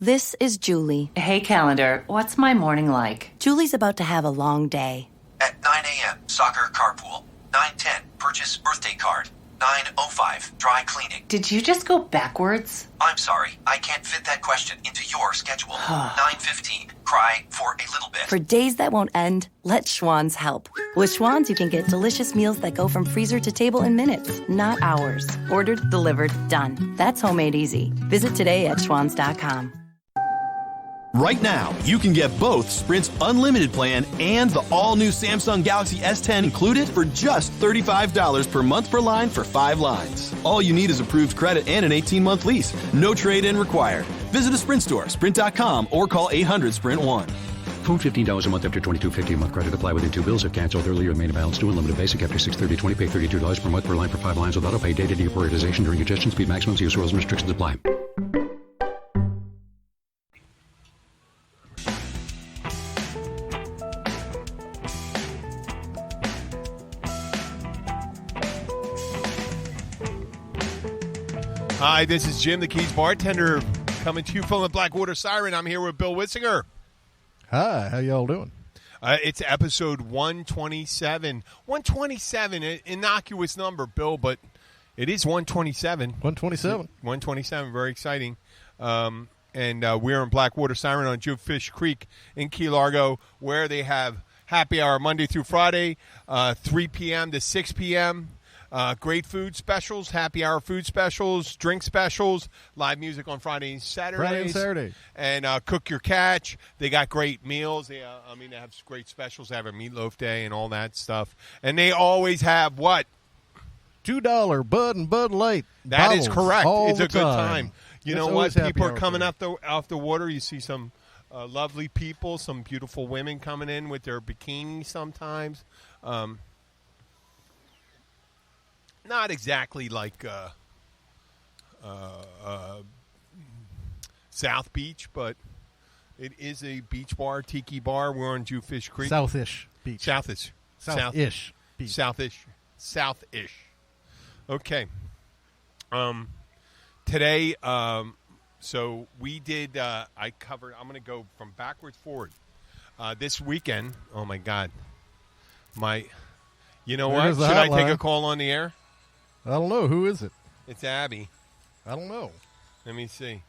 This is Julie. Hey, calendar, what's my morning like? Julie's about to have a long day. At 9 a.m., soccer carpool. 9:10, purchase birthday card. 9:05, dry cleaning. Did you just go backwards? I'm sorry, I can't fit that question into your schedule. 9:15, cry for a little bit. For days that won't end, let Schwann's help. With Schwann's, you can get delicious meals that go from freezer to table in minutes, not hours. Ordered, delivered, done. That's homemade easy. Visit today at schwanns.com. Right now, you can get both Sprint's unlimited plan and the all-new Samsung Galaxy S10 included for just $35 per month per line for 5 lines. All you need is approved credit and an 18-month lease. No trade-in required. Visit a Sprint store, sprint.com, or call 800-SPRINT1. Phone $15 a month after $22.50 a month. Credit apply within 2 bills. If canceled earlier, remain a balance due. Unlimited basic after $630.20. Pay $32 per month per line for 5 lines with auto pay. Data deprioritization during congestion. Speed maximums. Use rules and restrictions apply. Hi, this is Jim, the Keys bartender, coming to you from the Blackwater Siren. I'm here with Bill Wissinger. Hi, how y'all doing? It's episode 127. 127, an innocuous number, Bill, but it is 127. 127. 127, very exciting. And we're in Blackwater Siren on Jewfish Creek in Key Largo, where they have happy hour Monday through Friday, 3 p.m. to 6 p.m., great food specials, happy hour food specials, drink specials, live music on Friday and Saturday. And cook your catch. They got great meals. They have great specials. They have a meatloaf day and all that stuff. And they always have what? $2 Bud and Bud Light. That is correct. It's a good time. You know what? People are coming off the water. You see some lovely people, some beautiful women coming in with their bikinis sometimes. Not exactly like South Beach, but it is a beach bar, tiki bar. We're on Jewfish Creek. Southish Beach. Southish Beach. Southish. Okay. Today, so we did, I'm going to go from backwards forward. This weekend, oh my God. You know what? Should I take a call on the air? I don't know. Who is it? It's Abby. I don't know. Let me see.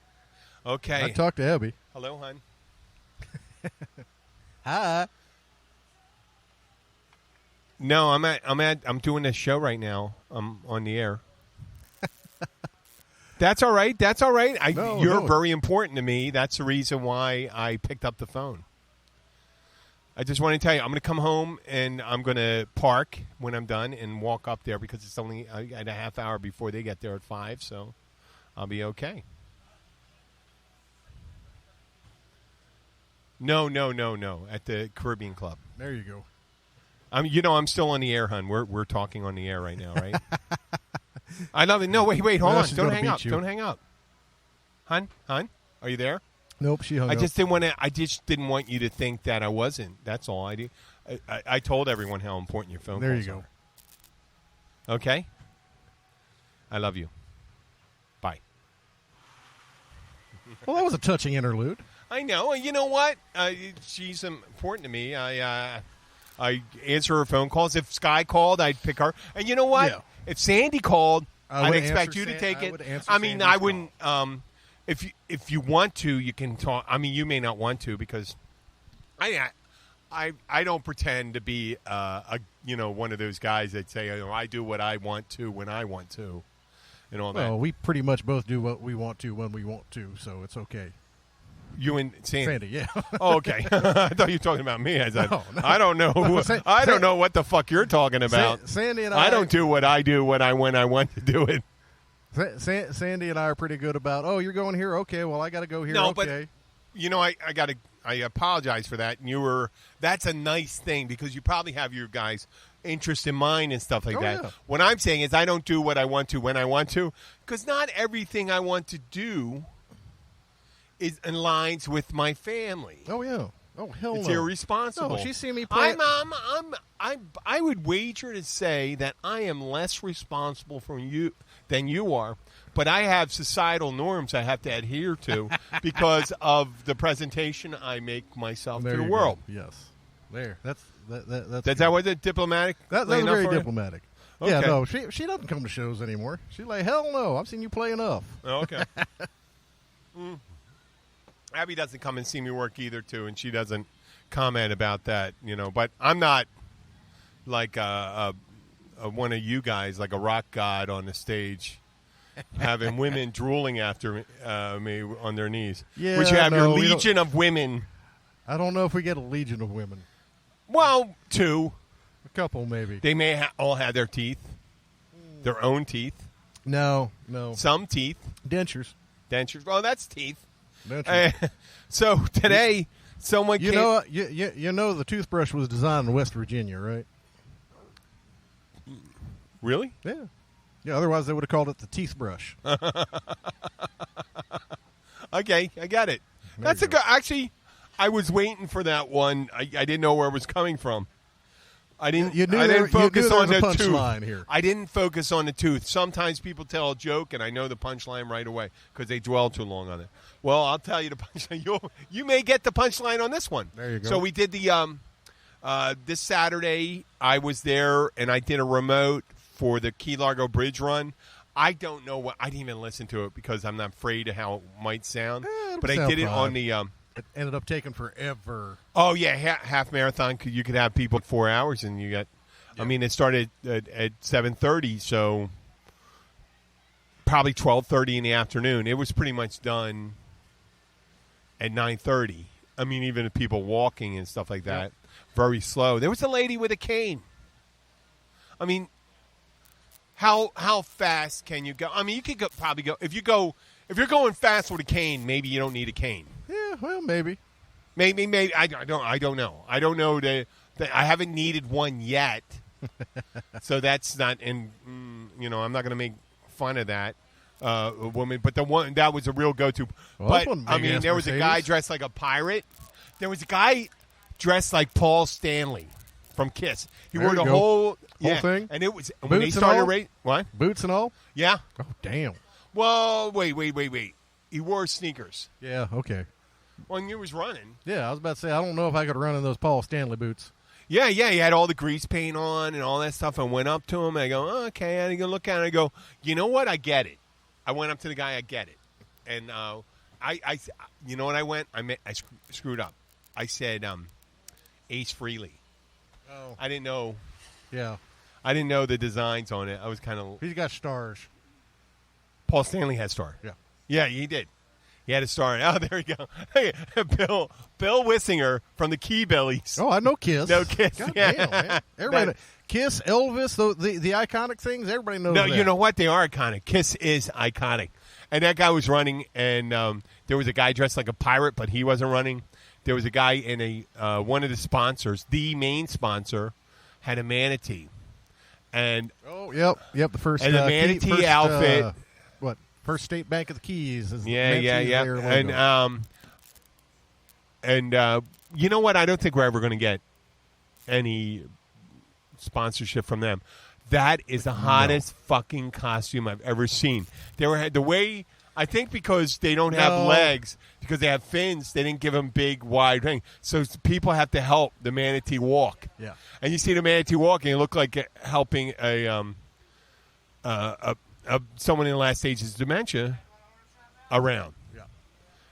Okay. I talked to Abby. Hello, hon. Hi. No, I'm doing this show right now. I'm on the air. That's all right. You're very important to me. That's the reason why I picked up the phone. I just want to tell you, I'm going to come home and I'm going to park when I'm done and walk up there because it's only at a half hour before they get there at 5, so I'll be okay. No, at the Caribbean Club. There you go. I'm still on the air, hon. We're talking on the air right now, right? I love it. No, wait, hold on. Don't hang up. Don't hang up. Hon, are you there? Nope, she hung up. I just didn't want you to think that I wasn't. That's all I do. I told everyone how important your phone calls are. There you go. Okay? I love you. Bye. Well, that was a touching interlude. I know. You know what? She's important to me. I answer her phone calls. If Sky called, I'd pick her. And you know what? Yeah. If Sandy called, I'd expect you to take it. I wouldn't. If you want to, you can talk. I mean, you may not want to because I don't pretend to be one of those guys that say I do what I want to when I want to, and all that. Well, we pretty much both do what we want to when we want to, so it's okay. You and Sandy? Sandy, yeah. Oh, okay. I thought you were talking about me. No. I don't know. I don't know what the fuck you're talking about. Sandy and I don't do what I do when I want to do it. Sandy and I are pretty good about, you're going here? Okay, well, I got to go here. No, okay. But, I apologize for that. And that's a nice thing because you probably have your guys' interest in mind and stuff like that. Yeah. What I'm saying is I don't do what I want to when I want to because not everything I want to do is aligns with my family. Oh, yeah. Oh, hell It's no. irresponsible. No, she's seen me play. I would wager to say that I am less responsible for you than you are, but I have societal norms I have to adhere to because of the presentation I make myself There to the you world. go. Yes. There. That's Is that what the diplomatic? That's enough very for you? diplomatic. Okay. Yeah, no, she doesn't come to shows anymore. She's like, hell no, I've seen you play enough. Oh, okay. Abby doesn't come and see me work either, too, and she doesn't comment about that, But I'm not like one of you guys, like a rock god on the stage, having women drooling after me on their knees. Yeah, Which you have no, your we legion of women. I don't know if we get a legion of women. Well, 2. A couple, maybe. They may all have their teeth, their own teeth. No. Some teeth. Dentures. Dentures. Oh, that's teeth. Dentures. So today, someone you came. know, you know the toothbrush was designed in West Virginia, right? Really? Yeah. Yeah, otherwise they would have called it the teeth brush. Okay, I got it. That's a good. Actually, I was waiting for that one. I didn't know where it was coming from. I didn't. You knew I didn't focus on there the was a tooth. punchline here. I didn't focus on the tooth. Sometimes people tell a joke, and I know the punchline right away because they dwell too long on it. Well, I'll tell you the punchline. You may get the punchline on this one. There you go. So we did the this Saturday. I was there, and I did a remote for the Key Largo Bridge Run. I don't know what. I didn't even listen to it because I'm not afraid of how it might sound. But I did it on the. It ended up taking forever. Oh yeah, half marathon. You could have people 4 hours, and you got. Yeah. I mean, it started at 7:30, so probably 12:30 in the afternoon. It was pretty much done at 9:30. I mean, even the people walking and stuff like that, very slow. There was a lady with a cane. I mean, how fast can you go? I mean, you could probably go if you're going fast with a cane. Maybe you don't need a cane. Yeah, well, maybe. Maybe. I don't know. I don't know. I haven't needed one yet, so that's not. And I'm not going to make fun of that woman. But the one that was a real go-to. Well, but I mean, there was a guy dressed like a pirate. There was a guy dressed like Paul Stanley from Kiss. He wore the whole thing, and it was Boots when they started. and all? What? Boots and all? Yeah. Oh, damn. Well, wait. He wore sneakers. Yeah, okay. When he was running. Yeah, I was about to say, I don't know if I could run in those Paul Stanley boots. Yeah, he had all the grease paint on and all that stuff. I went up to him, and I go, oh, okay. And I go, look at it, and I go, you know what? I get it. I went up to the guy, I get it. And I you know what I went? I screwed up. I said Ace Frehley. Oh. I didn't know. Yeah. I didn't know the designs on it. I was kind of. He's got stars. Paul Stanley had star. Yeah. Yeah, he did. He had a star. Oh, there you go. Hey, Bill Wissinger from the Key Billies. Oh, I know Kiss. No Kiss. God yeah. damn, man. Everybody, Kiss, Elvis, the iconic things. Everybody knows. No, that. you know what? They are iconic. Kiss is iconic. And that guy was running, and there was a guy dressed like a pirate, but he wasn't running. There was a guy in one of the sponsors, the main sponsor, had a manatee. And yep. The first and the manatee outfit. What? First State Bank of the Keys. Is Yeah. their logo. And you know what? I don't think we're ever going to get any sponsorship from them. That is the hottest fucking costume I've ever seen. They were the way. I think because they don't have legs, because they have fins, they didn't give them big, wide things. So people have to help the manatee walk. Yeah. And you see the manatee walking, it looked like helping someone in the last stages of dementia around. Yeah.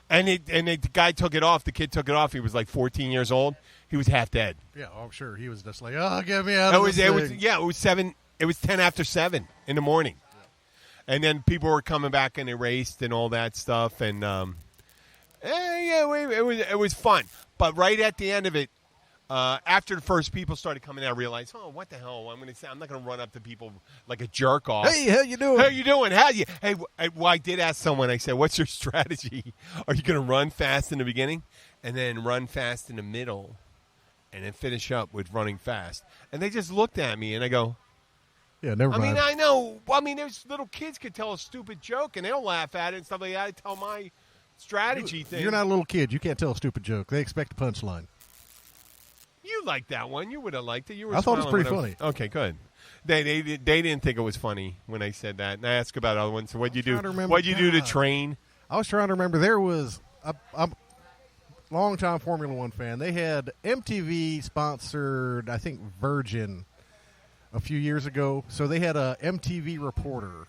And the guy took it off. The kid took it off. He was like 14 years old. He was half dead. Yeah, I'm sure he was just like, "Oh, get me out of this thing." It was 7. It was 10 after 7 in the morning. And then people were coming back and they raced and all that stuff, and it was fun. But right at the end of it, after the first people started coming out, I realized, oh, what the hell? I'm not going to run up to people like a jerk off. Hey, how you doing? How you doing? I did ask someone. I said, what's your strategy? Are you going to run fast in the beginning, and then run fast in the middle, and then finish up with running fast? And they just looked at me, and I go. Yeah, never mind. I mean, I know. I mean, there's little kids could tell a stupid joke and they'll laugh at it and stuff like that. I tell my strategy thing. You're not a little kid. You can't tell a stupid joke. They expect a punchline. liked that one. You would have liked it. You were I thought it was smiling pretty when funny. Okay, good. They didn't think it was funny when I said that. And I asked about other ones. So what'd you do? What'd you do to train? I was trying to remember. There was a long-time Formula One fan. They had MTV sponsored, I think, Virgin a few years ago. So they had a MTV reporter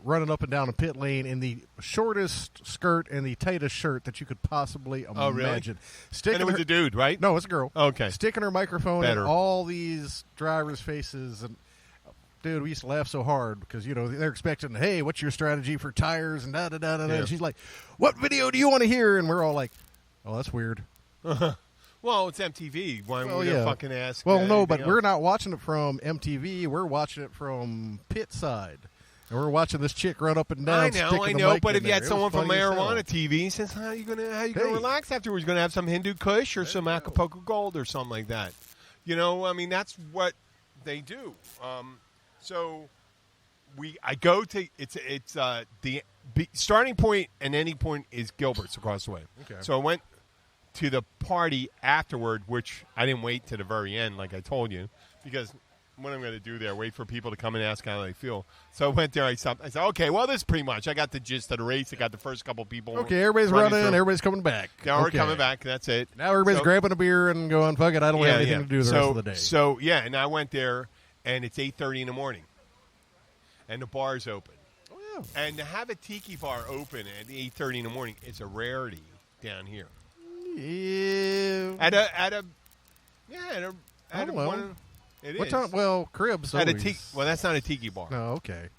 running up and down a pit lane in the shortest skirt and the tightest shirt that you could possibly imagine. Oh, really? Sticking And it was a dude, right? No, it's a girl. Okay. Sticking her microphone Better. in all these drivers' faces. And, dude, we used to laugh so hard because, they're expecting, hey, what's your strategy for tires and da-da-da-da-da. Yeah. And she's like, what video do you want to hear? And we're all like, oh, that's weird. Well, it's MTV. Why would you fucking ask? Well, no, but anything we're else? not watching it from MTV. We're watching it from pit side. And we're watching this chick run up and down. I sticking the know. mic But in if you had there. It someone was from funny as hell. Marijuana TV, he says, how you gonna Hey. relax afterwards? You gonna have some Hindu Kush or some Acapulco Gold or something like that? I mean, that's what they do. So I go to it's the starting point and ending point is Gilbert's across the way. Okay. So I went to the party afterward, which I didn't wait to the very end, like I told you, because what I'm going to do there, wait for people to come and ask how they feel. So I went there, I stopped. I said, okay, well, this is pretty much. I got the gist of the race. I got the first couple people. Okay, everybody's running, everybody's coming back. Now we're Okay. coming back. That's it. Now everybody's grabbing a beer and going, fuck it, I don't have anything to do the rest of the day. So, and I went there, and it's 8:30 in the morning, and the bar's open. Oh, yeah. And to have a tiki bar open at 8:30 in the morning is a rarity down here. Yeah. At a know. one. It What is. time? Well, Cribs. At a always. tiki. Well, that's not a tiki bar. No, okay.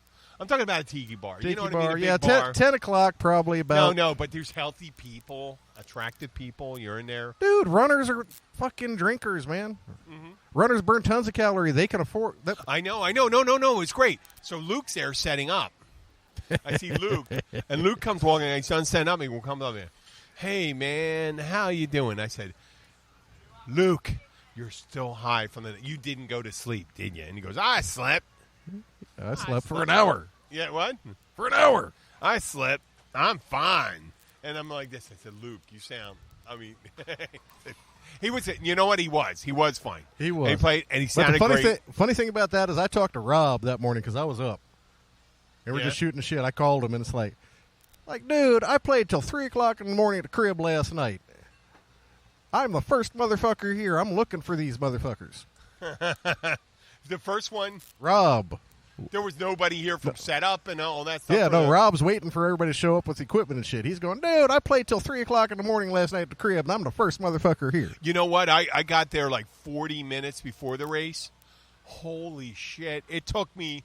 I'm talking about a tiki bar. Tiki you know what bar. I mean? A Yeah, big bar. 10 o'clock probably about. No, but there's healthy people, attractive people. You're in there. Dude, runners are fucking drinkers, man. Mm-hmm. Runners burn tons of calories. They can afford that. I know. No, it's great. So Luke's there setting up. I see Luke, and Luke comes walking. And his son's setting up. He will come up here. Hey, man, how you doing? I said, Luke, you're still high from the. You didn't go to sleep, did you? And he goes, I slept. I slept for an hour. Yeah, what? For an hour. I slept. I'm fine. And I'm like this. I said, Luke, you sound. I mean, he was. You know what? He was. He was fine. He was. And he played, and he But sounded the great. funny thing about that is I talked to Rob that morning because I was up. And we're Yeah. just shooting the shit. I called him, and it's like, dude, I played till 3 o'clock in the morning at the crib last night. I'm the first motherfucker here. I'm looking for these motherfuckers. The first one, Rob. there was nobody here from setup and all that stuff. Yeah, for no, the- Rob's waiting for everybody to show up with equipment and shit. He's going, dude, I played till 3 o'clock in the morning last night at the crib, and I'm the first motherfucker here. You know what? I got there like 40 minutes before the race. Holy shit. It took me,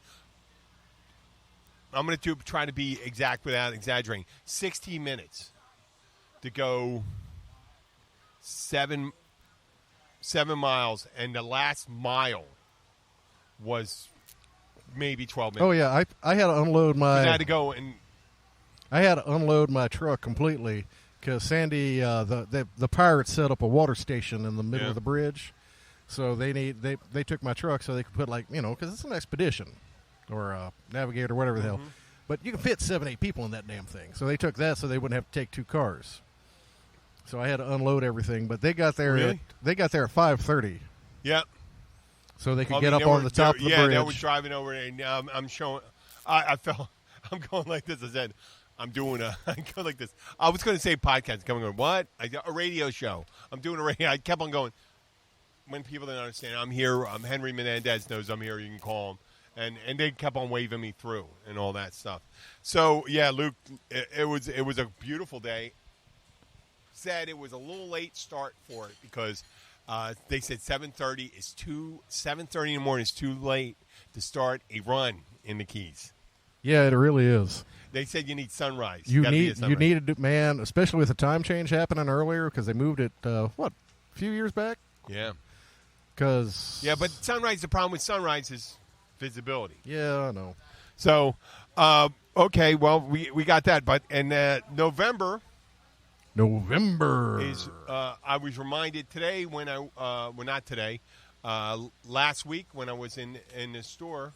I'm going to try to be exact without exaggerating, 16 minutes to go 7 miles, and the last mile was maybe 12 minutes. Oh, yeah, I had to unload my... I had to go and... I had to unload my truck completely because Sandy, the pirates set up a water station in the middle Yeah. of the bridge. So they took my truck so they could put because it's an expedition or a navigator, whatever the hell. But you can fit 7-8 people in that damn thing. So they took that so they wouldn't have to take 2 cars. So I had to unload everything. But they got there Really? at 5:30. Yeah. So they could I get mean, up they on were- the top of the yeah, bridge. they were driving over, and I'm showing. I felt. I'm going like this. I said, I'm doing a. I go like this. I was going to say podcast. Coming on what? A radio show. I'm doing a radio. I kept on going. When people didn't understand, I'm here. Henry Menendez knows I'm here. You can call him, and they kept on waving me through and all that stuff. So yeah, Luke, it was a beautiful day. Said it was a little late start for it because they said 7:30 is 7:30 in the morning is too late to start a run in the Keys. Yeah, it really is. They said you need sunrise. You Gotta be a sunrise. needed to, man, especially with the time change happening earlier because they moved it a few years back. Yeah. Because But sunrise. The problem with sunrise is visibility. yeah, I know. So okay, well we got that, but in November is I was reminded today when not today, last week when I was in the store,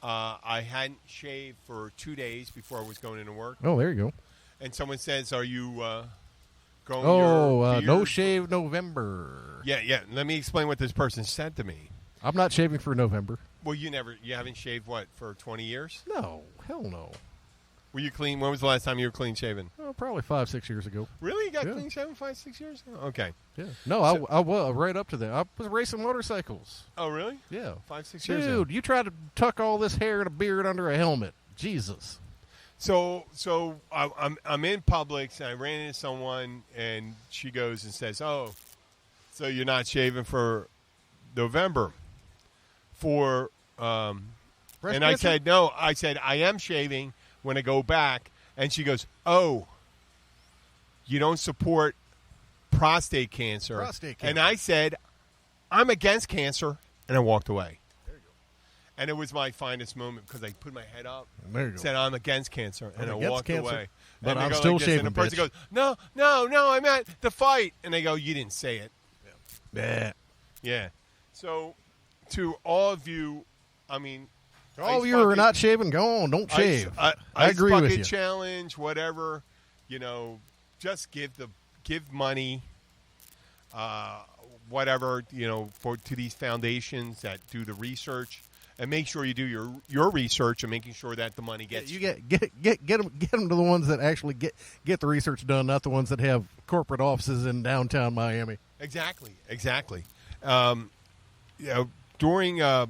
I hadn't shaved for 2 days before I was going into work, Oh, there you go. and someone says, "Are you Growing No Shave November. Yeah. Let me explain what this person said to me. I'm not shaving for November. Well, you haven't shaved, what, for 20 years? No, hell no. Were you clean? When was the last time you were clean shaven? Oh, probably 5-6 years ago. Really? You got clean shaven 5-6 years ago? Okay. Yeah. No, I was right up to that. I was racing motorcycles. Oh, really? Yeah. 5-6 years ago. Dude, you try to tuck all this hair and a beard under a helmet. Jesus. So I'm in Publix, and I ran into someone, and she goes and says, "Oh, so you're not shaving for November for?" And I said, "No." I said, "I am shaving when I go back." And she goes, "Oh, you don't support prostate cancer?" And I said, "I'm against cancer," and I walked away. And it was my finest moment because I put my head up, said I'm against cancer, and I walked away. But and I'm go still like this, shaving, and the person bitch. goes, no, I meant the fight. And they go, you didn't say it. Yeah. So to all of you, I mean. All of you are not shaving, go on, don't shave. I agree with you. Challenge, whatever, just give money, whatever, to these foundations that do the research. And make sure you do your research and making sure that the money gets. You get them to the ones that actually get the research done, not the ones that have corporate offices in downtown Miami. Exactly. During yeah,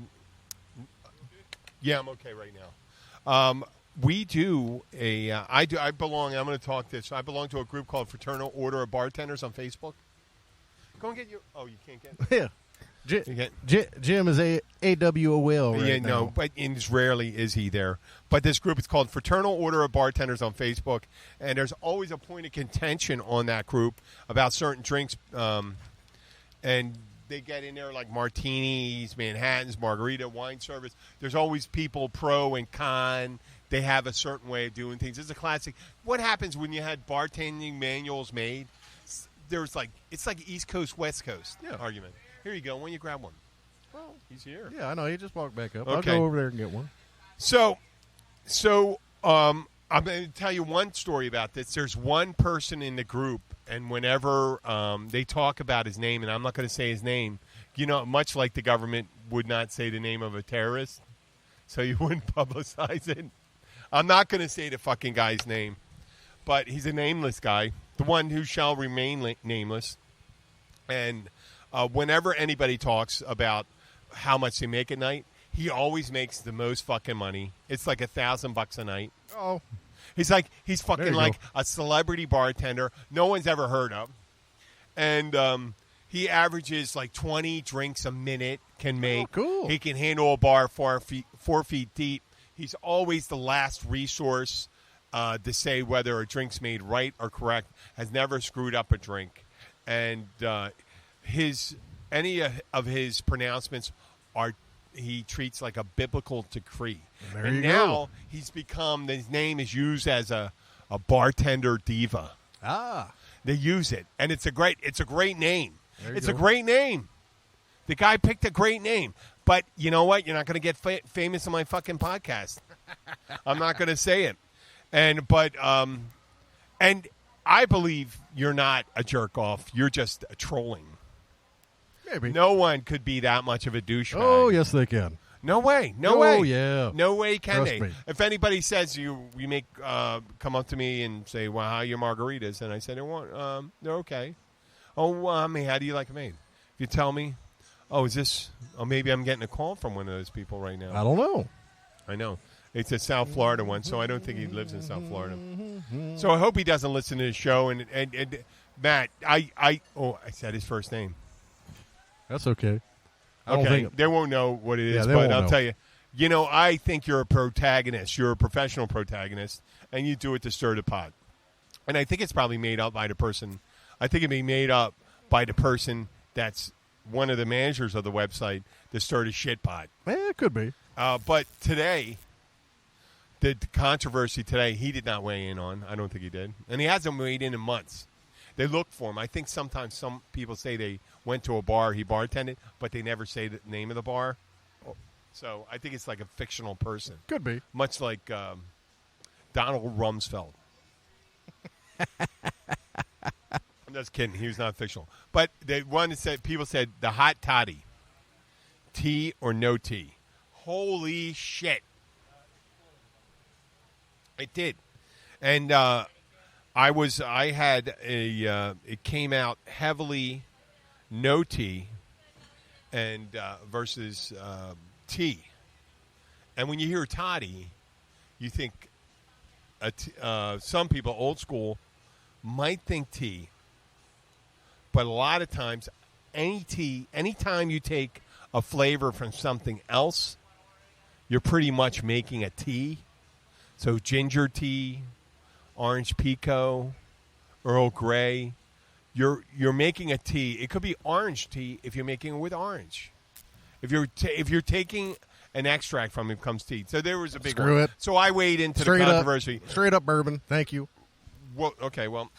I'm okay right now. We do I belong. I'm going to talk this. I belong to a group called Fraternal Order of Bartenders on Facebook. Go and get your. Oh, you can't get. Yeah. Jim is AWOL right now. No, but rarely is he there. But this group is called Fraternal Order of Bartenders on Facebook, and there's always a point of contention on that group about certain drinks, and they get in there like martinis, Manhattans, margarita, wine service. There's always people pro and con. They have a certain way of doing things. It's a classic. What happens when you had bartending manuals made? It's like East Coast, West Coast argument. Here you go. Why don't you grab one? Well, he's here. Yeah, I know. He just walked back up. Okay. I'll go over there and get one. So I'm going to tell you one story about this. There's one person in the group, and whenever they talk about his name, and I'm not going to say his name, much like the government would not say the name of a terrorist, so you wouldn't publicize it. I'm not going to say the fucking guy's name, but he's a nameless guy, the one who shall remain nameless, and whenever anybody talks about how much they make at night, he always makes the most fucking money. It's like $1,000 a night. Oh, he's fucking like a celebrity bartender no one's ever heard of, and he averages like 20 drinks a minute. Can make. Oh, cool. He can handle a bar 4 feet deep. He's always the last resource to say whether a drink's made right or correct. Has never screwed up a drink, and any of his pronouncements he treats like a biblical decree. Now he's become, his name is used as a bartender diva. They use it, and it's a great name. It's a great name. The guy picked a great name. But you know what? You're not going to get famous on my fucking podcast. I'm not going to say it. And I believe you're not a jerk off. You're just trolling. maybe. No one could be that much of a douchebag. Oh, yes, they can. No way. No Oh, way. yeah. No way can Trust they. me. If anybody says you make come up to me and say, "Well, how are your margaritas?" and I said, "They're okay." Oh, how do you like them made? If you tell me, is this? Oh, maybe I'm getting a call from one of those people right now. I don't know. I know. It's a South Florida one, so I don't think he lives in South Florida. So I hope he doesn't listen to the show. And Matt, I said his first name. That's okay. I don't Okay, think they won't know what it is, they but won't I'll know. tell you. I think you're a protagonist. You're a professional protagonist, and you do it to stir the pot. And I think it's probably made up by the person. I think it'd be made up by the person that's one of the managers of the website to stir the shit pot. it could be. But today, the controversy today, he did not weigh in on. I don't think he did. And he hasn't weighed in months. They look for him. I think sometimes some people say they went to a bar, he bartended, but they never say the name of the bar. So I think it's like a fictional person. Could be. Much like Donald Rumsfeld. I'm I'm just kidding. He was not fictional. But the one that said, people said the hot toddy, tea or no tea. Holy shit! It did, and it came out heavily no tea, and versus tea, and when you hear toddy, you think some people old school might think tea. But a lot of times, anytime you take a flavor from something else, you're pretty much making a tea. So ginger tea, orange pekoe, Earl Grey, you're making a tea. It could be orange tea if you're making it with orange. If you're taking an extract from it, comes tea. So there was a big Screw one. it. So I weighed into the controversy. Straight up bourbon. Thank you. Well, okay, well.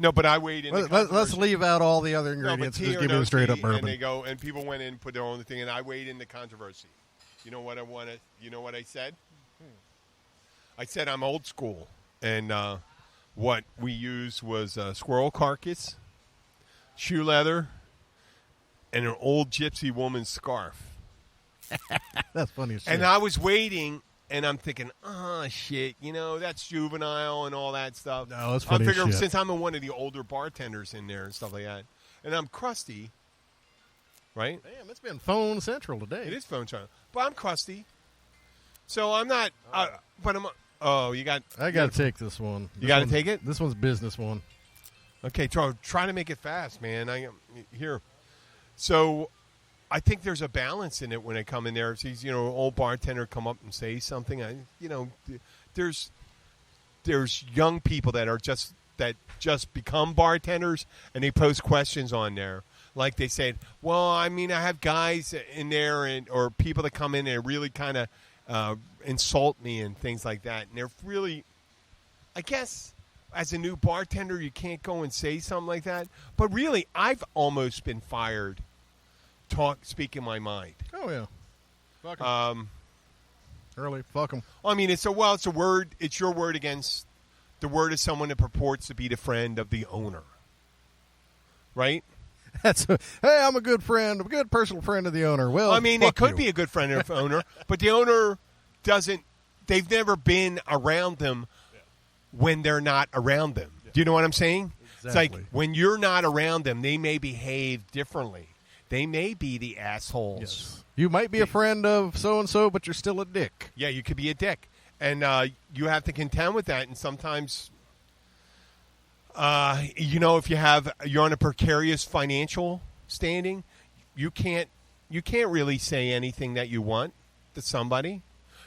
No, but I weighed in. Let's leave out all the other ingredients. No, Just give me the straight up bourbon. And they go, and people went in and put their own thing, and I weighed in the controversy. You know what I wanted? You know what I said? I said I'm old school, and what we used was squirrel carcass, shoe leather, and an old gypsy woman's scarf. That's funny as shit. And I was waiting. And I'm thinking, oh, shit, that's juvenile and all that stuff. No, that's funny I figure as shit. since I'm one of the older bartenders in there and stuff like that, and I'm crusty, right? Damn, it's been phone central today. It is phone central. But I'm crusty. So I'm not, but I'm, oh, you got. I got to take this one. You got to take it? This one's business one. Okay, try to make it fast, man. Here. So I think there's a balance in it when I come in there. If he's, old bartender come up and say something, there's young people that just become bartenders and they post questions on there. Like they said, well, I have guys in there or people that come in and really kind of insult me and things like that. And they're really, I guess, as a new bartender, you can't go and say something like that. But really, I've almost been fired speaking my mind. Oh yeah, fuck 'em. Early, fuck them. It's a word. It's your word against the word of someone that purports to be the friend of the owner, right? Hey, I'm a good friend, a good personal friend of the owner. Well, it could be a good friend of the owner, but the owner doesn't. They've never been around them when they're not around them. Do you know what I'm saying? Exactly. It's like when you're not around them, they may behave differently. They may be the assholes. Yes. You might be a friend of so-and-so, but you're still a dick. Yeah, you could be a dick. And you have to contend with that. And sometimes, if you're on a precarious financial standing, you can't really say anything that you want to somebody.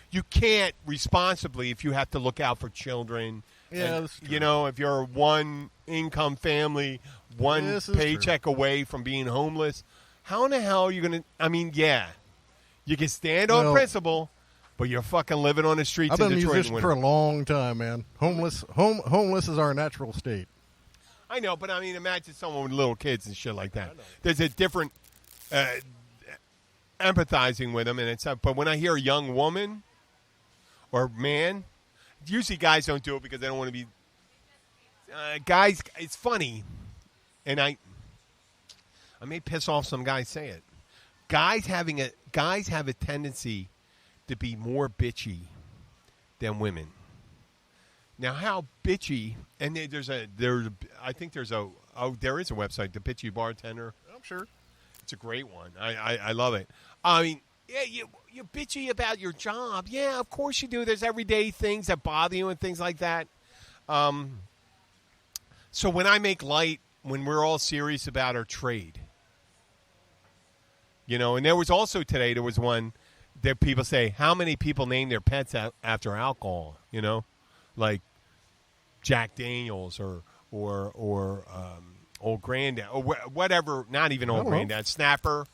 You can't responsibly if you have to look out for children. Yeah, and, that's true. if you're a one-income family, one paycheck away from being homeless, how in the hell are you going to – you can stand on principle, but you're fucking living on the streets I've been in a Detroit. musician for a long time, man. Homeless is our natural state. I know, but imagine someone with little kids and shit like that. There's a different empathizing with them, and but when I hear a young woman or man, usually guys don't do it because they don't want to be guys. It's funny, and I may piss off some guys say it. Guys have a tendency to be more bitchy than women. Now, how bitchy? And there is a website, The Bitchy Bartender. I'm sure it's a great one. I love it. You're bitchy about your job. Yeah, of course you do. There's everyday things that bother you and things like that. So when I make light, when we're all serious about our trade. And there was also today, there was one that people say, how many people name their pets after alcohol, like Jack Daniels or Old Granddad or whatever, not even Old Granddad, Snapper,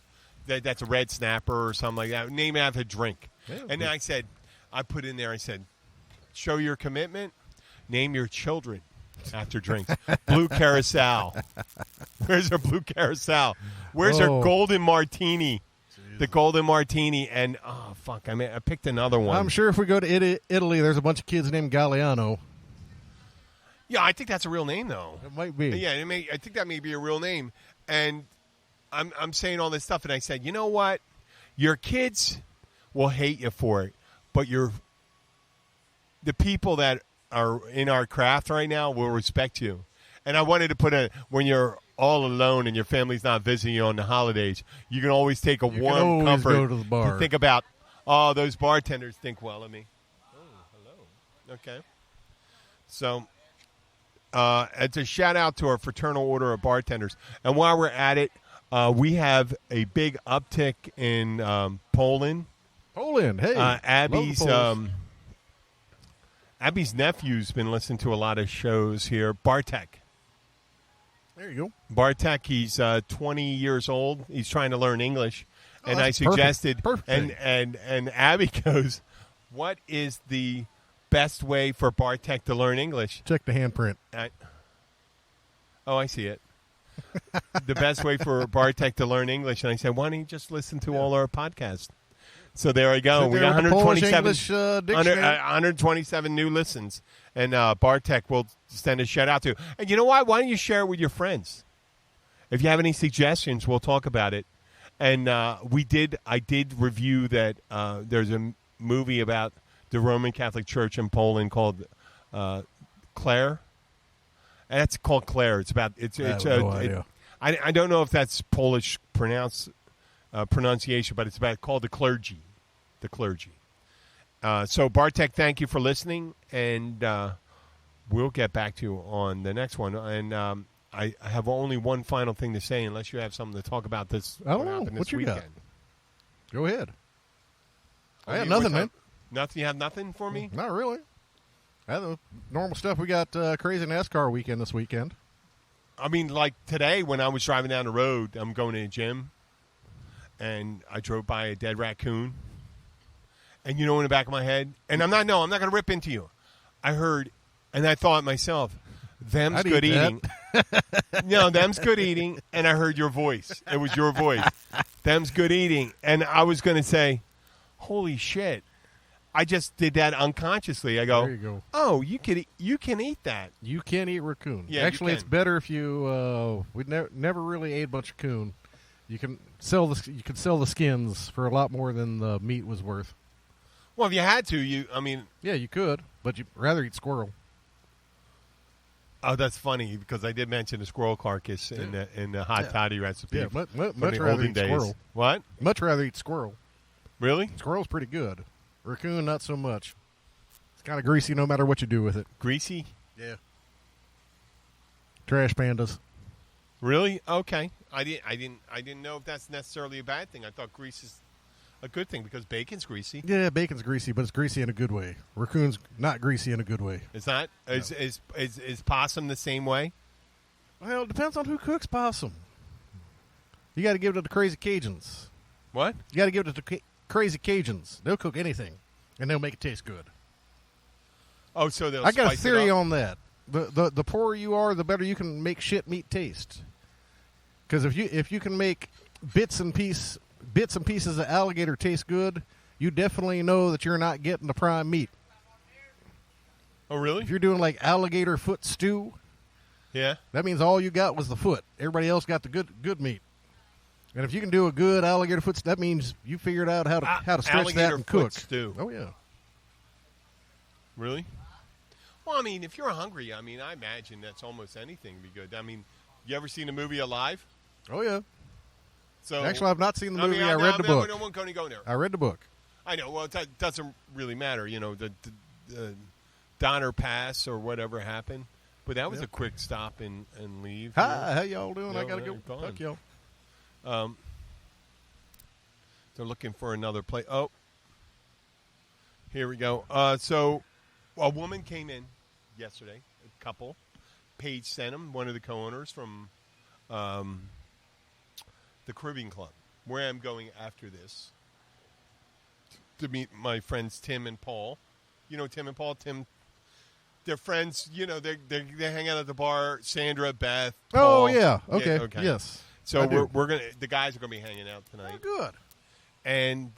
that's a red Snapper or something like that, name it after a drink. Yeah, and then I put in there, I said, show your commitment, name your children after drinks. Blue Carousel. Where's her Blue Carousel? Where's her Golden Martini? The Golden Martini. And, oh, fuck, I picked another one. I'm sure if we go to Italy, there's a bunch of kids named Galliano. Yeah, I think that's a real name, though. It might be. Yeah, I think that may be a real name. And I'm saying all this stuff, and I said, you know what? Your kids will hate you for it, but the people that are in our craft right now will respect you. And I wanted to put when you're all alone and your family's not visiting you on the holidays, you can always take a warm comfort go to the bar. to think about, oh, those bartenders think well of me. Oh, hello. Okay. So it's a shout-out to our Fraternal Order of Bartenders. And while we're at it, we have a big uptick in Poland. Poland, hey. Abby's nephew's been listening to a lot of shows here. Bartek. There you go. Bartek, he's 20 years old. He's trying to learn English. Oh, And I suggested, perfect. and Abby goes, what is the best way for Bartek to learn English? Check the handprint. I see it. The best way for Bartek to learn English. And I said, why don't you just listen to all our podcasts? So there we go. We got 127 new listens. And Bartek will send a shout-out to. And you know what? Why don't you share it with your friends? If you have any suggestions, we'll talk about it. And I did review that there's a movie about the Roman Catholic Church in Poland called Claire. And it's called Claire. It's about I don't know if that's Polish pronunciation, but it's called the clergy. The clergy. So Bartek, thank you for listening, and we'll get back to you on the next one. And I have only one final thing to say, unless you have something to talk about this. I don't know. What you got? Go ahead. I have nothing, man. Nothing? You have nothing for me? Not really. I have the normal stuff. We got crazy NASCAR weekend this weekend. I mean, like today when I was driving down the road, I'm going to the gym, and I drove by a dead raccoon. And you know in the back of my head, and I'm not going to rip into you. I heard, and I thought myself, them's good eating. No, them's good eating, and I heard your voice. It was your voice. Them's good eating. And I was going to say, holy shit. I just did that unconsciously. I go, there you go. Oh, you can eat that. You can eat raccoon. Yeah, actually, it's better if you. We never really ate a bunch of coon. You can sell the skins for a lot more than the meat was worth. Well, if you had to, yeah, you could, but you'd rather eat squirrel. Oh, that's funny because I did mention the squirrel carcass in the hot toddy recipe. Yeah, much from the rather olden eat days. squirrel. What? Much rather eat squirrel. Really? Squirrel's pretty good. Raccoon, not so much. It's kind of greasy no matter what you do with it. Greasy? Yeah. Trash pandas. Really? Okay. I didn't know if that's necessarily a bad thing. I thought grease is a good thing because bacon's greasy. Yeah, bacon's greasy, but it's greasy in a good way. Raccoon's not greasy in a good way. It's not? No. Is possum the same way? Well, it depends on who cooks possum. You got to give it to the crazy Cajuns. What? You got to give it to the crazy Cajuns. They'll cook anything, and they'll make it taste good. Oh, so they'll I got a spice theory it up? on that. The poorer you are, the better you can make shit meat taste. Because if you can make bits and pieces of alligator taste good, you definitely know that you're not getting the prime meat. Oh, really? If you're doing like alligator foot stew, yeah, that means all you got was the foot. Everybody else got the good meat. And if you can do a good alligator foot, that means you figured out how to stretch that and cook. Stew. Oh yeah. Really? Well, I mean, if you're hungry, I imagine that's almost anything would be good. I mean, you ever seen the movie Alive? Oh yeah. So actually, I've not seen the movie. I read the book. I don't want to go there. I read the book. I know. Well, it doesn't really matter. You know, the Donner Pass or whatever happened. But that was a quick stop and leave. Hi, how y'all doing? No, I got to go. gone. Fuck y'all. They're looking for another place. Oh, here we go. So a woman came in yesterday, a couple. Paige sent him, one of the co-owners from the Caribbean Club, where I'm going after this to meet my friends Tim and Paul. You know Tim and Paul? They're friends. You know, they hang out at the bar. Sandra, Beth, Paul. Oh yeah. Okay. Yeah, okay. Yes. So we're gonna. The guys are gonna be hanging out tonight. Oh, good. And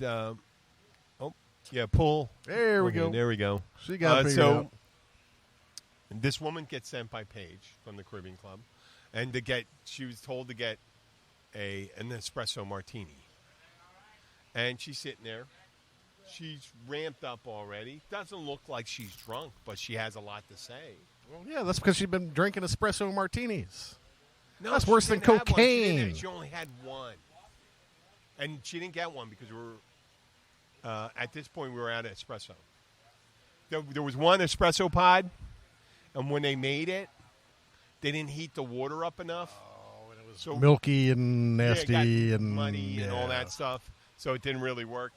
pull. There we go. There we go. She got it figured out. this woman gets sent by Paige from the Caribbean Club, and she was told to get an espresso martini. And she's sitting there. She's ramped up already. Doesn't look like she's drunk, but she has a lot to say. Well, yeah, that's because she's been drinking espresso martinis. No, that's she worse than didn't have one. cocaine. She only had one. And she didn't get one because we were, at this point, we were out of espresso. There was one espresso pod, and when they made it, they didn't heat the water up enough. Oh, and it was so milky and nasty it got and muddy and all yeah. that stuff, so it didn't really work.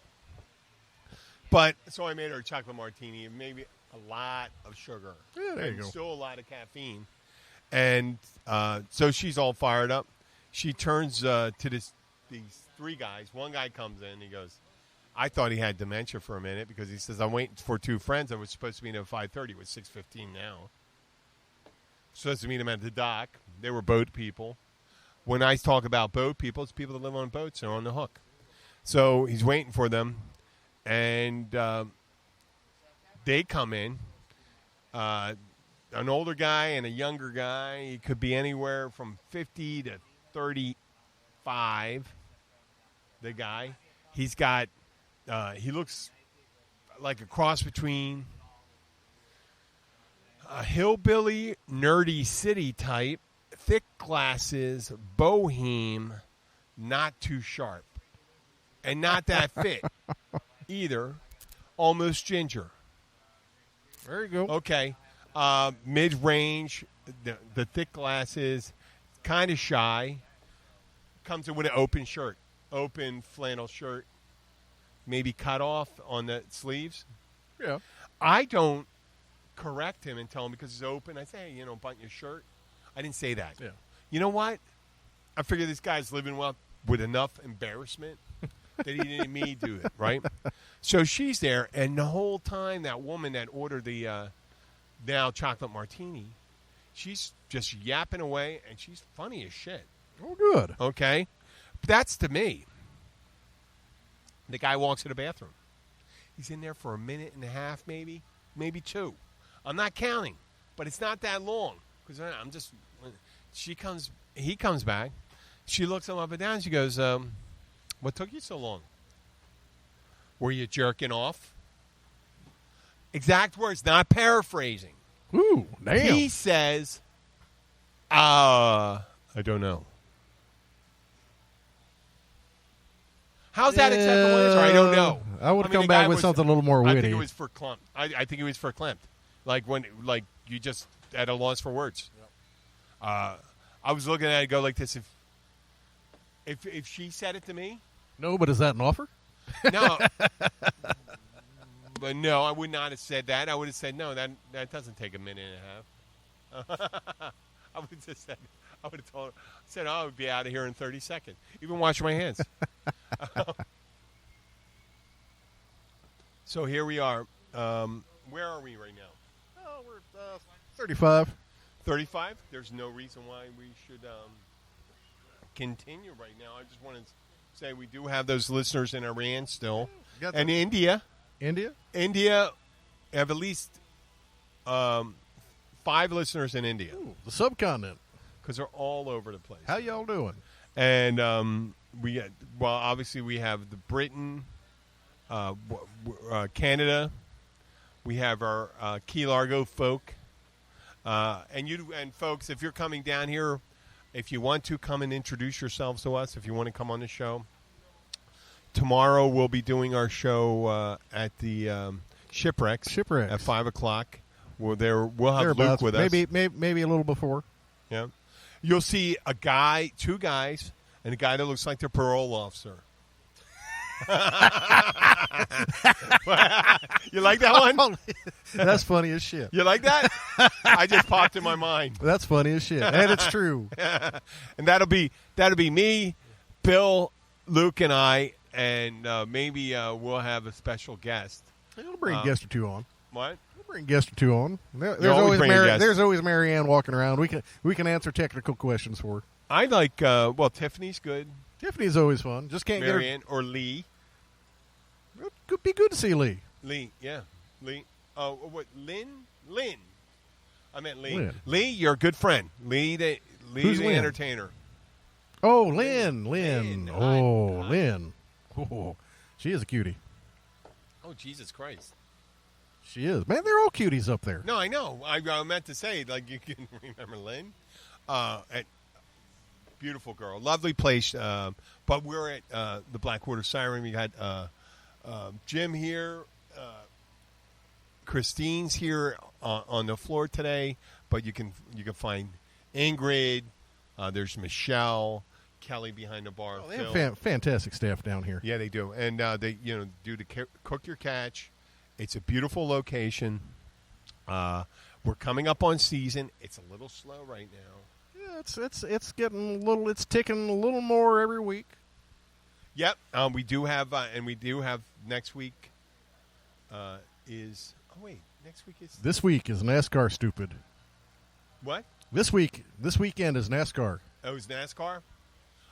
But so I made her a chocolate martini, and maybe a lot of sugar. Yeah, there you and go. Still a lot of caffeine. And so she's all fired up. She turns to these three guys. One guy comes in. He goes, I thought he had dementia for a minute because he says, I'm waiting for two friends. I was supposed to meet him at 5:30. It was 6:15 now. Supposed to meet him at the dock. They were boat people. When I talk about boat people, it's people that live on boats and are on the hook. So he's waiting for them. And they come in. An older guy and a younger guy. He could be anywhere from 50 to 35. The guy. He's got, he looks like a cross between a hillbilly, nerdy city type, thick glasses, boheme, not too sharp, and not that fit either. Almost ginger. There you go. Okay. Mid-range, the thick glasses, kind of shy. Comes in with an open shirt, open flannel shirt, maybe cut off on the sleeves. Yeah. I don't correct him and tell him because he's open. I say, hey, button your shirt. I didn't say that. Yeah. You know what? I figure this guy's living well with enough embarrassment that he didn't me do it, right? So she's there, and the whole time that woman that ordered the now chocolate martini, she's just yapping away, and she's funny as shit. Oh, good. Okay? That's to me. The guy walks to the bathroom. He's in there for a minute and a half, maybe two. I'm not counting, but it's not that long because I'm just. He comes back. She looks him up and down. She goes, "What took you so long? Were you jerking off?" Exact words, not paraphrasing. Ooh, damn. He says, I don't know. How's that acceptable answer? I don't know. I would come back with something a little more witty. I think it was for clump. I think it was for Klimt. Like you just at a loss for words. Yep. I was looking at it go like this. If she said it to me. No, but is that an offer? No. But no, I would not have said that. I would have said, no, that doesn't take a minute and a half. I would have just said, I would have told her, said, I would be out of here in 30 seconds. Even wash my hands. So here we are. Where are we right now? Oh, we're 35. 35? There's no reason why we should continue right now. I just want to say we do have those listeners in Iran still. And India. India have at least 5 listeners in India. Ooh, the subcontinent. Because they're all over the place. How y'all doing? And obviously we have the Britain, Canada. We have our Key Largo folk. And folks, if you're coming down here, if you want to come and introduce yourselves to us, if you want to come on the show. Tomorrow we'll be doing our show at the Shipwrecks. At 5 o'clock. We'll have Luke with us. Maybe a little before. Yeah. You'll see two guys, and a guy that looks like their parole officer. You like that one? That's funny as shit. You like that? I just popped in my mind. That's funny as shit, and it's true. And that'll be me, Bill, Luke, and I, and maybe we'll have a special guest. We'll bring a guest or two on. What? We'll bring a guest or two on. There's always Marianne walking around. We can answer technical questions for her. I like. Tiffany's good. Tiffany's always fun. Just can't Marianne get her. Or Lee. It could be good to see Lee. Lee, yeah, Lee. Oh, what? Lynn. I meant Lee. Lynn. Lee, you're a good friend. Lee the Who's Lynn? entertainer. Oh, Lynn. Lynn. Oh, Hi. Lynn. Oh, she is a cutie. Oh, Jesus Christ. She is. Man, they're all cuties up there. No, I know. I meant to say, like, you can remember Lynn. Beautiful girl. Lovely place. But we're at the Blackwater Siren. We got Jim here. Christine's here on the floor today. But you can find Ingrid. There's Michelle. Kelly behind the bar. Oh, they Phil. have fantastic staff down here. Yeah, they do. And they do the cook your catch. It's a beautiful location. We're coming up on season. It's a little slow right now. Yeah, it's getting a little. It's ticking a little more every week. Yep. We do have next week. Next week is This week is NASCAR stupid. what? This weekend is NASCAR. Oh, it's NASCAR.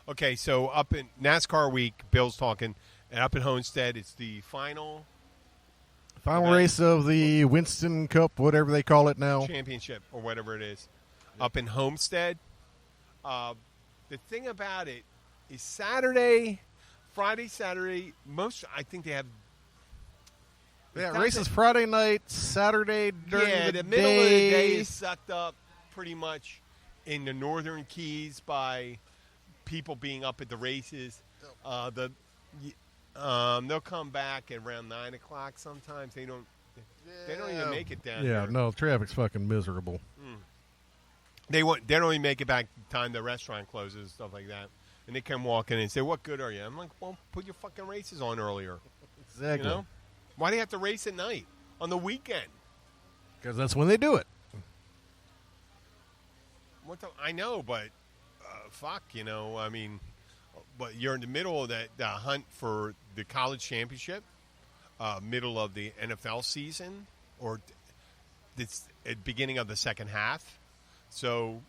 Okay, so up in NASCAR week, Bill's talking, and up in Homestead, it's the final Race of the Winston Cup, whatever they call it now. championship or whatever it is, up in Homestead. The thing about it is Friday, Saturday. I think they have. Yeah, races Friday night, Saturday during the middle of the day is sucked up pretty much in the northern Keys by people being up at the races. They'll come back at around 9 o'clock. Sometimes they don't even make it down. Yeah, there. no, traffic's fucking miserable. They don't even make it back the time the restaurant closes and stuff like that. And they come walking in and say, "What good are you?" I'm like, "Well, put your fucking races on earlier." Exactly. You know? Why do you have to race at night on the weekend? Because that's when they do it. I know, but fuck, I mean, but you're in the middle of that hunt for the college championship, middle of the NFL season, or it's at the beginning of the second half. So,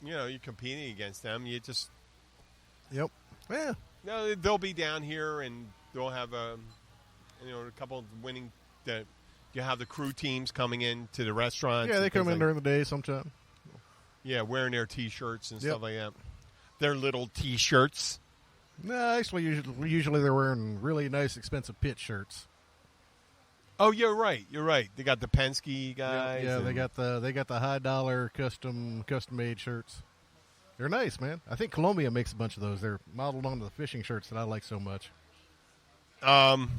you're competing against them. You just, Yep. Yeah. no, they'll be down here and they'll have a couple of winning. You have the crew teams coming in to the restaurants. Yeah, they and come things in like- during the day sometime. Yeah, wearing their T-shirts and Yep. stuff like that. Their little T-shirts. No, actually, usually they're wearing really nice, expensive pit shirts. Oh, you're right. They got the Penske guys. Yeah, they and- got the high dollar custom made shirts. They're nice, man. I think Columbia makes a bunch of those. They're modeled onto the fishing shirts that I like so much. I'm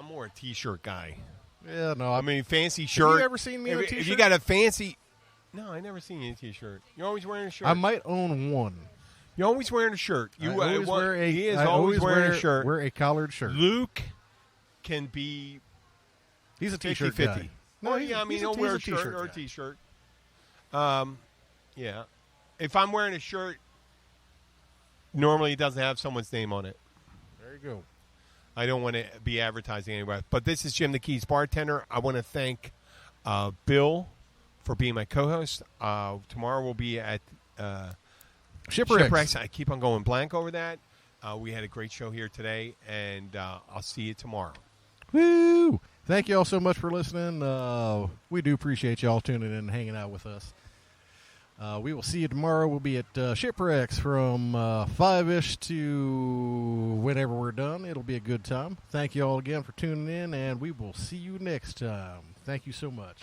more a T-shirt guy. Yeah, no, I mean, fancy shirt. you ever seen me in a If you T-shirt? got a fancy, no, I never seen you in a T-shirt. You're always wearing a shirt. I might own one. You're always wearing a shirt. He is always wearing a shirt. Wear a collared shirt. Luke can be He's a T-shirt 50-50. guy. No, yeah, I mean, he'll wear a shirt or a T-shirt. Yeah. If I'm wearing a shirt, normally it doesn't have someone's name on it. There you go. I don't want to be advertising anywhere. But this is Jim the Keys bartender. I want to thank Bill for being my co-host. Tomorrow we'll be at Shipwrecks. I keep on going blank over that. We had a great show here today, and I'll see you tomorrow. Woo! Thank you all so much for listening. We do appreciate you all tuning in and hanging out with us. We will see you tomorrow. We'll be at Shipwrecks from 5-ish to whenever we're done. It'll be a good time. Thank you all again for tuning in, and we will see you next time. Thank you so much.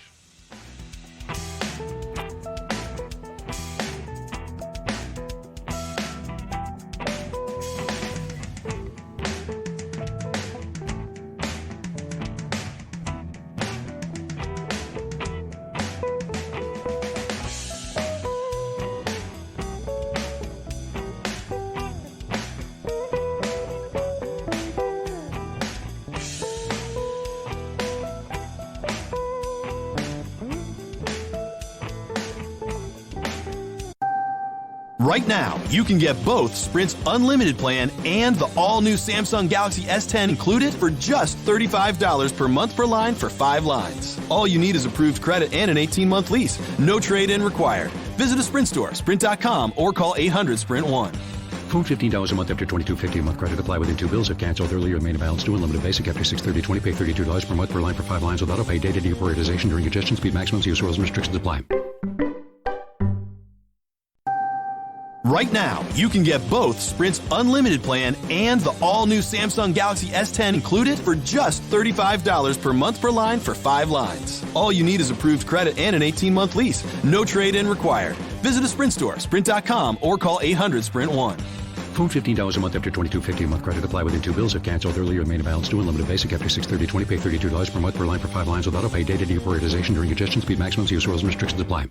Right now, you can get both Sprint's unlimited plan and the all-new Samsung Galaxy S10 included for just $35 per month per line for 5 lines. All you need is approved credit and an 18-month lease. No trade-in required. Visit a Sprint store, sprint.com, or call 800-SPRINT1. Phone $15 a month after $22.50 a month. Credit apply within 2 bills. If canceled earlier, remain balance due. Unlimited basic after $630.20. Pay $32 per month per line for 5 lines with auto pay. Data deprioritization during congestion. Speed maximums. Use rules and restrictions apply. Right now, you can get both Sprint's unlimited plan and the all-new Samsung Galaxy S10 included for just $35 per month per line for 5 lines. All you need is approved credit and an 18-month lease. No trade-in required. Visit a Sprint store, sprint.com, or call 800-SPRINT-1. Phone $15 a month after $22.50 a month. Credit apply within 2 bills. If canceled earlier, remain balance due. Unlimited basic after $630.20. Pay $32 per month per line for 5 lines with auto pay. Data deprioritization during congestion. Speed maximums. Use rules and restrictions apply.